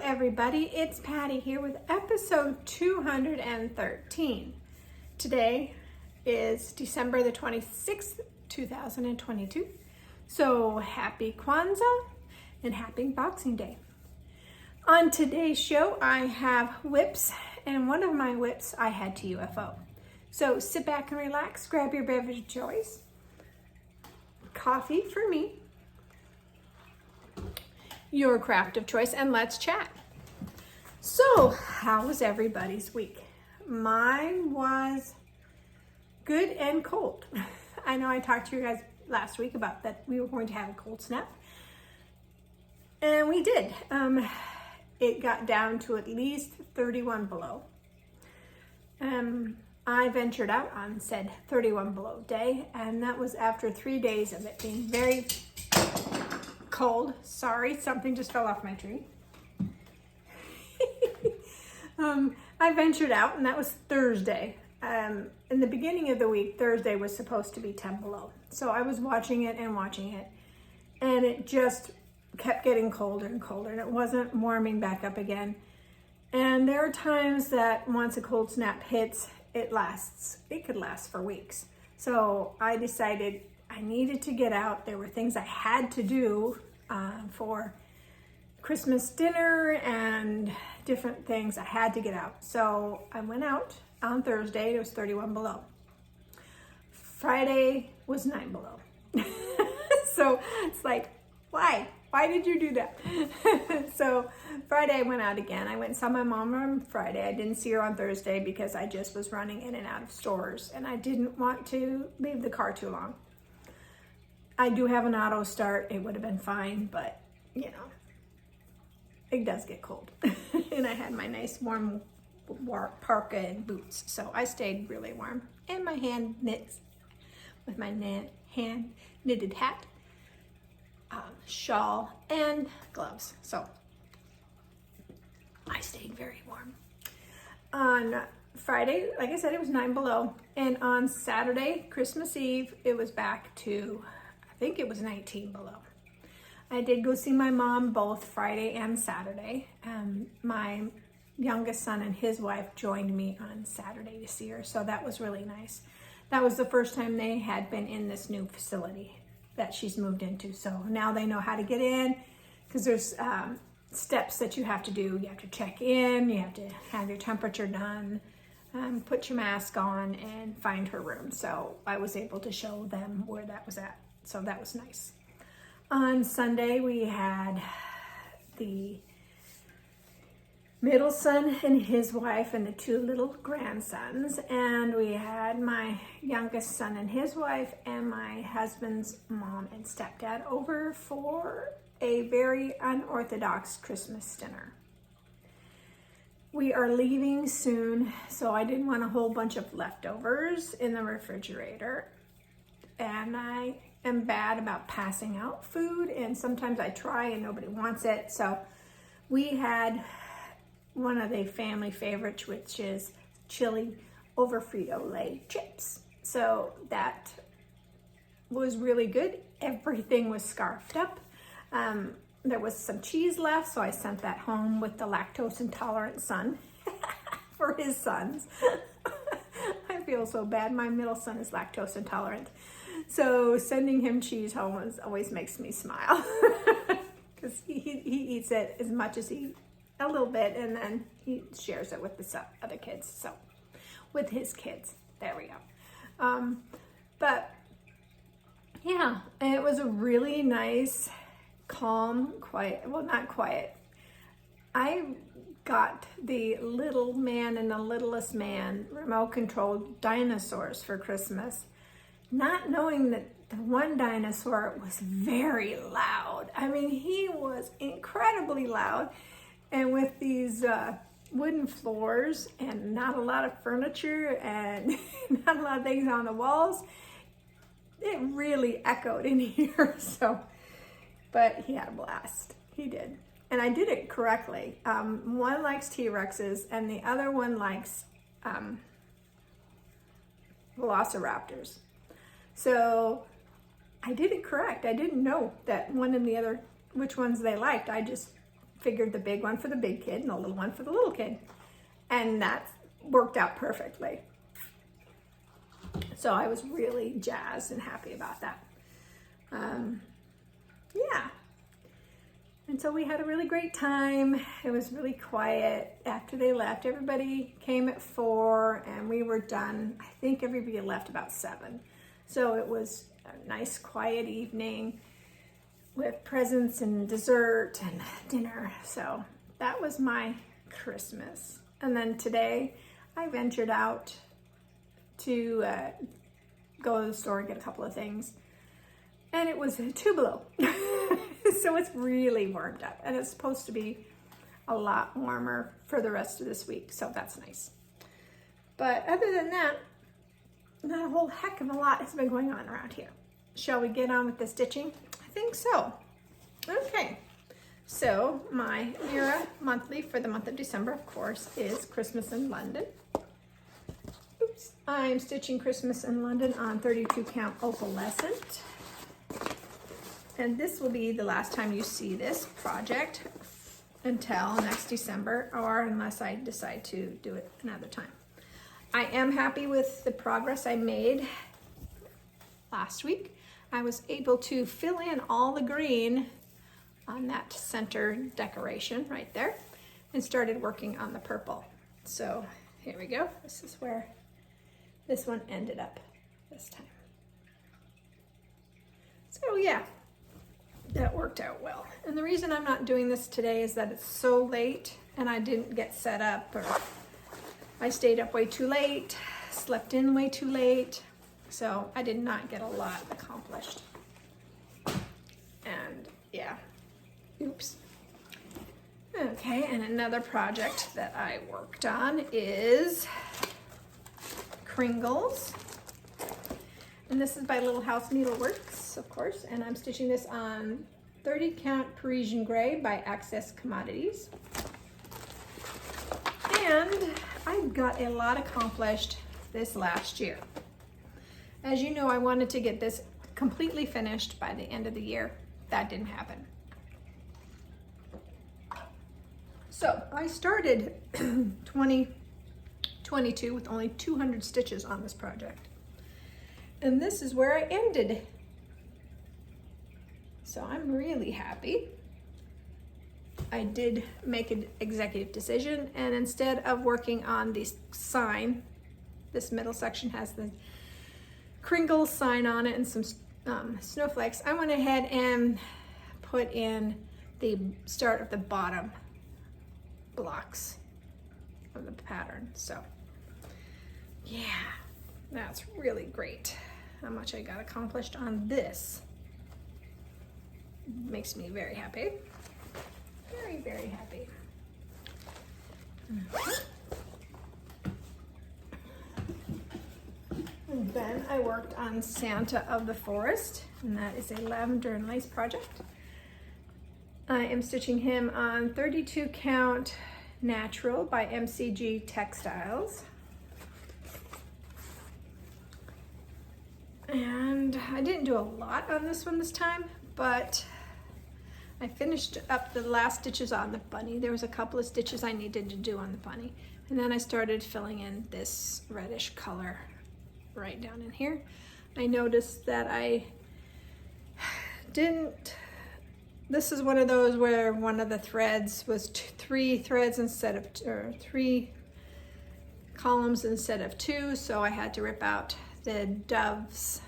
everybody, it's Patty here with episode 213. Today is December the 26th, 2022. So happy Kwanzaa and happy Boxing Day. On today's show, I have whips, and one of my whips I had to UFO. So sit back and relax, grab your beverage of choice, coffee for me, your craft of choice, and let's chat. So, how was everybody's week? Mine was good and cold. I know I talked to you guys last week about that we were going to have a cold snap, and we did. It got down to at least 31 below. I ventured out on said 31 below day, and that was after 3 days of it being very cold. Sorry, something just fell off my tree. I ventured out, and that was Thursday. In the beginning of the week, Thursday was supposed to be 10 below. So I was watching it, and it just kept getting colder and colder, and it wasn't warming back up again. And there are times that once a cold snap hits, it could last for weeks. So I decided I needed to get out. There were things I had to do for Christmas dinner and different things. I had to get out. So I went out on Thursday. It was 31 below. Friday was 9 below. So it's like, why? Why did you do that? So Friday I went out again. I went and saw my mom on Friday. I didn't see her on Thursday because I just was running in and out of stores, and I didn't want to leave the car too long. I do have an auto start. It would have been fine, but you know, it does get cold. And I had my nice warm parka and boots, so I stayed really warm. And my hand knits with my hand knitted hat, shawl, and gloves. So I stayed very warm. On Friday, like I said, it was 9 below. And on Saturday, Christmas Eve, it was back to, I think it was 19 below. I did go see my mom both Friday and Saturday. My youngest son and his wife joined me on Saturday to see her, so that was really nice. That was the first time they had been in this new facility that she's moved into. So now they know how to get in, because there's steps that you have to do. You have to check in, you have to have your temperature done, put your mask on, and find her room. So I was able to show them where that was at. So that was nice. On Sunday, we had the middle son and his wife and the 2 little grandsons, and we had my youngest son and his wife and my husband's mom and stepdad over for a very unorthodox Christmas dinner. We are leaving soon, so I didn't want a whole bunch of leftovers in the refrigerator, and I am bad about passing out food, and sometimes I try and nobody wants it. So we had one of the family favorites, which is chili over Frito-Lay chips. So that was really good. Everything was scarfed up. There was some cheese left, so I sent that home with the lactose intolerant son for his sons. I feel so bad. My middle son is lactose intolerant. So sending him cheese home always makes me smile, because he eats it as much as a little bit, and then he shares it with the other kids. So with his kids, there we go. But yeah, it was a really nice, calm, quiet, well, not quiet. I got the Little Man and the Littlest Man remote controlled dinosaurs for Christmas, not knowing that the one dinosaur was very loud. I mean, he was incredibly loud. And with these wooden floors and not a lot of furniture and not a lot of things on the walls, it really echoed in here. So, but he had a blast. He did. And I did it correctly. One likes T-Rexes and the other one likes Velociraptors. So I did it correct. I didn't know that one and the other, which ones they liked. I just figured the big one for the big kid and the little one for the little kid. And that worked out perfectly. So I was really jazzed and happy about that. Yeah. And so we had a really great time. It was really quiet after they left. Everybody came at 4 and we were done. I think everybody left about 7. So it was a nice quiet evening with presents and dessert and dinner. So that was my Christmas. And then today I ventured out to go to the store and get a couple of things. And it was 2 below. So it's really warmed up. And it's supposed to be a lot warmer for the rest of this week. So that's nice. But other than that, not a whole heck of a lot has been going on around here. Shall we get on with the stitching? I think so. Okay. So my Mira monthly for the month of December, of course, is Christmas in London. Oops. I'm stitching Christmas in London on 32 count opalescent. And this will be the last time you see this project until next December, or unless I decide to do it another time. I am happy with the progress I made last week. I was able to fill in all the green on that center decoration right there and started working on the purple. So here we go. This is where this one ended up this time. So yeah, that worked out well. And the reason I'm not doing this today is that it's so late and I didn't get set up, or I stayed up way too late, slept in way too late. So I did not get a lot accomplished. And yeah, oops. Okay, and another project that I worked on is Kringles. And this is by Little House Needleworks, of course, and I'm stitching this on 30 count Parisian Gray by Access Commodities. And I got a lot accomplished this last year. As you know, I wanted to get this completely finished by the end of the year. That didn't happen. So I started 2022 with only 200 stitches on this project. And this is where I ended. So I'm really happy. I did make an executive decision, and instead of working on the sign, this middle section has the Kringles sign on it and some snowflakes, I went ahead and put in the start of the bottom blocks of the pattern. So yeah, that's really great how much I got accomplished on this. Makes me very happy. Very, very happy. And then I worked on Santa of the Forest, and that is a lavender and lace project. I am stitching him on 32 count natural by MCG Textiles. And I didn't do a lot on this one this time, but I finished up the last stitches on the bunny. There was a couple of stitches I needed to do on the bunny. And then I started filling in this reddish color right down in here. I noticed that I didn't, this is one of those where one of the threads was 3 threads instead of, or 3 columns instead of 2, so I had to rip out the dove's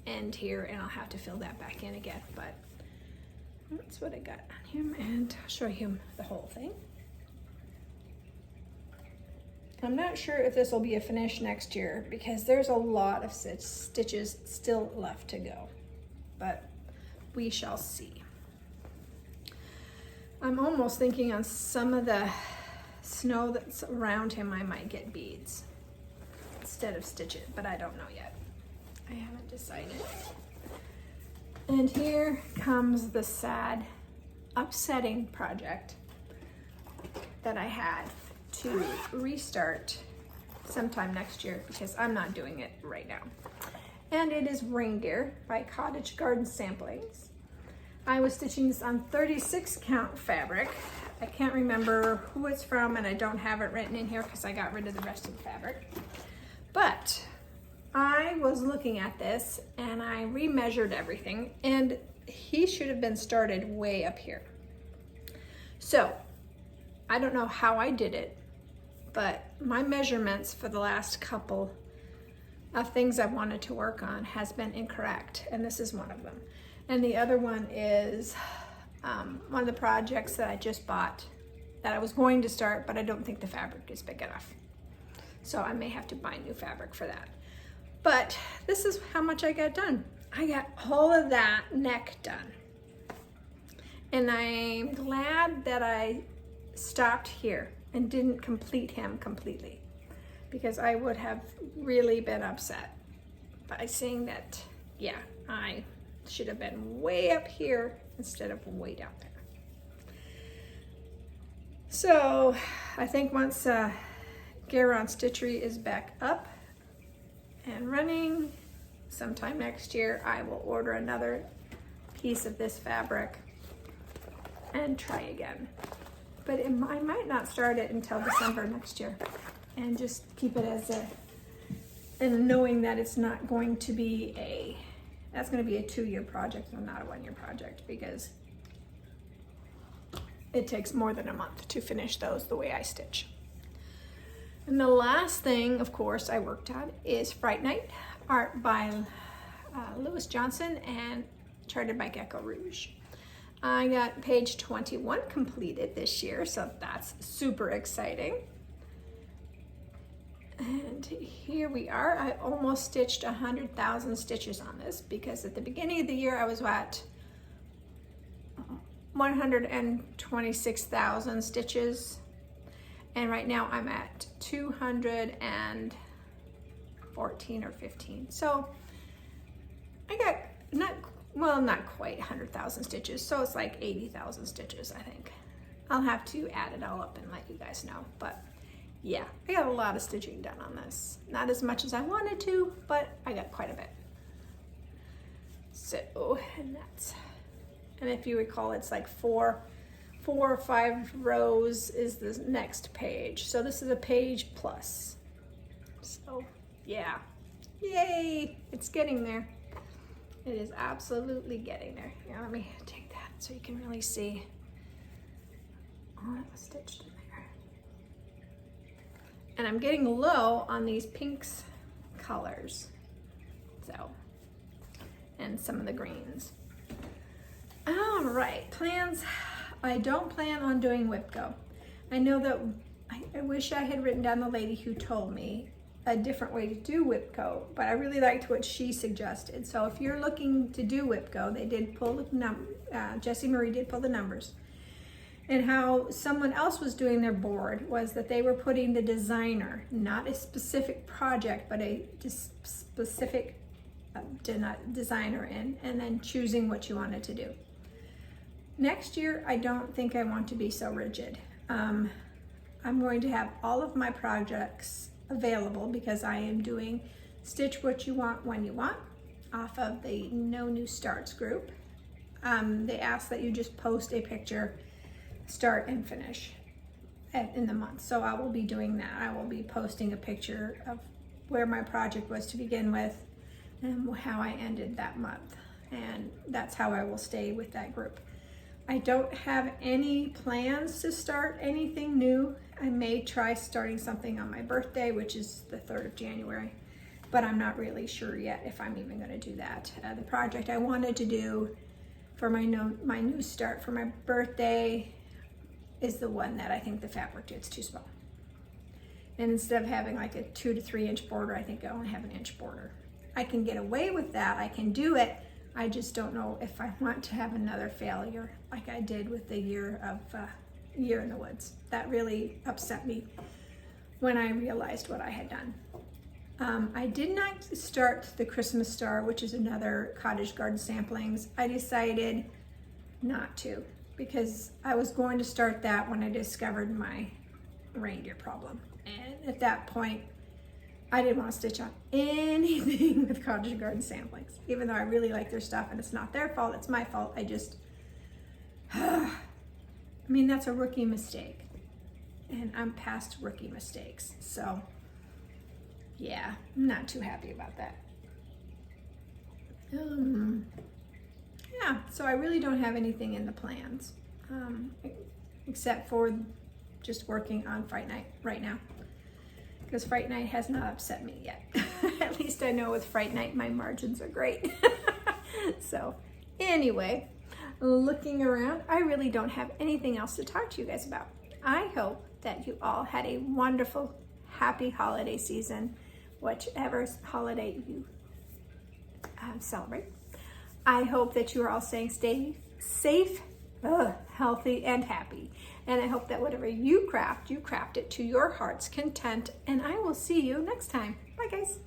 end here, and I'll have to fill that back in again, but that's what I got on him, and I'll show him the whole thing. I'm not sure if this will be a finish next year because there's a lot of stitches still left to go, but we shall see. I'm almost thinking on some of the snow that's around him I might get beads instead of stitch it, but I don't know yet. I haven't decided. And here comes the sad, upsetting project that I had to restart sometime next year because I'm not doing it right now. And it is Reindeer by Cottage Garden Samplings. I was stitching this on 36 count fabric. I can't remember who it's from, and I don't have it written in here because I got rid of the rest of the fabric. But I was looking at this and I remeasured everything, and he should have been started way up here. So I don't know how I did it, but my measurements for the last couple of things I wanted to work on has been incorrect, and this is one of them. And the other one is one of the projects that I just bought that I was going to start, but I don't think the fabric is big enough. So I may have to buy new fabric for that. But this is how much I got done. I got all of that neck done. And I'm glad that I stopped here and didn't complete him completely, because I would have really been upset by seeing that, yeah, I should have been way up here instead of way down there. So I think once Garon Stitchery is back up and running sometime next year, I will order another piece of this fabric and try again. But I might not start it until December next year, and just keep it as and knowing that it's not going to be that's going to be a 2-year project and not a 1-year project, because it takes more than a month to finish those the way I stitch. And the last thing, of course, I worked on is Fright Night, art by Lewis Johnson and charted by Gecko Rouge. I got page 21 completed this year, so that's super exciting. And here we are. I almost stitched 100,000 stitches on this, because at the beginning of the year I was at 126,000 stitches, and right now I'm at 214 or 15. So I got not quite 100,000 stitches, so it's like 80,000 stitches, I think. I'll have to add it all up and let you guys know, but yeah, I got a lot of stitching done on this. Not as much as I wanted to, but I got quite a bit. So, and if you recall, it's like four or five rows is the next page. So this is a page plus. So yeah, yay, it's getting there. It is absolutely getting there. Yeah, let me take that so you can really see all that was stitched in there. And I'm getting low on these pinks colors, so, and some of the greens. All right, plans. I don't plan on doing Whipco. I know that I wish I had written down the lady who told me a different way to do Whipco, but I really liked what she suggested. So if you're looking to do Whipco, they did pull the Jessie Marie did pull the numbers. And how someone else was doing their board was that they were putting the designer, not a specific project, but a specific designer in, and then choosing what you wanted to do. Next year, I don't think I want to be so rigid. I'm going to have all of my projects available, because I am doing Stitch What You Want When You Want off of the No New Starts group. They ask that you just post a picture, start and finish in the month. So I will be doing that. I will be posting a picture of where my project was to begin with and how I ended that month. And that's how I will stay with that group. I don't have any plans to start anything new. I may try starting something on my birthday, which is the 3rd of January, but I'm not really sure yet if I'm even going to do that. The project I wanted to do for my new start for my birthday is the one that I think the fabric is too small. And instead of having like a 2 to 3 inch border, I think I only have an inch border. I can get away with that. I can do it. I just don't know if I want to have another failure like I did with the Year in the Woods. That really upset me when I realized what I had done. I did not start the Christmas Star, which is another Cottage Garden Samplings. I decided not to, because I was going to start that when I discovered my reindeer problem. And at that point, I didn't want to stitch on anything with Cottage Garden Samplings, even though I really like their stuff and it's not their fault, it's my fault. I just, I mean, that's a rookie mistake. And I'm past rookie mistakes. So, yeah, I'm not too happy about that. Yeah, so I really don't have anything in the plans. Except for just working on Fright Night right now. Because Fright Night has not upset me yet. At least I know with Fright Night my margins are great. So anyway, looking around, I really don't have anything else to talk to you guys about. I hope that you all had a wonderful, happy holiday season, whichever holiday you celebrate. I hope that you are all stay safe, healthy, and happy. And I hope that whatever you craft it to your heart's content. And I will see you next time. Bye, guys.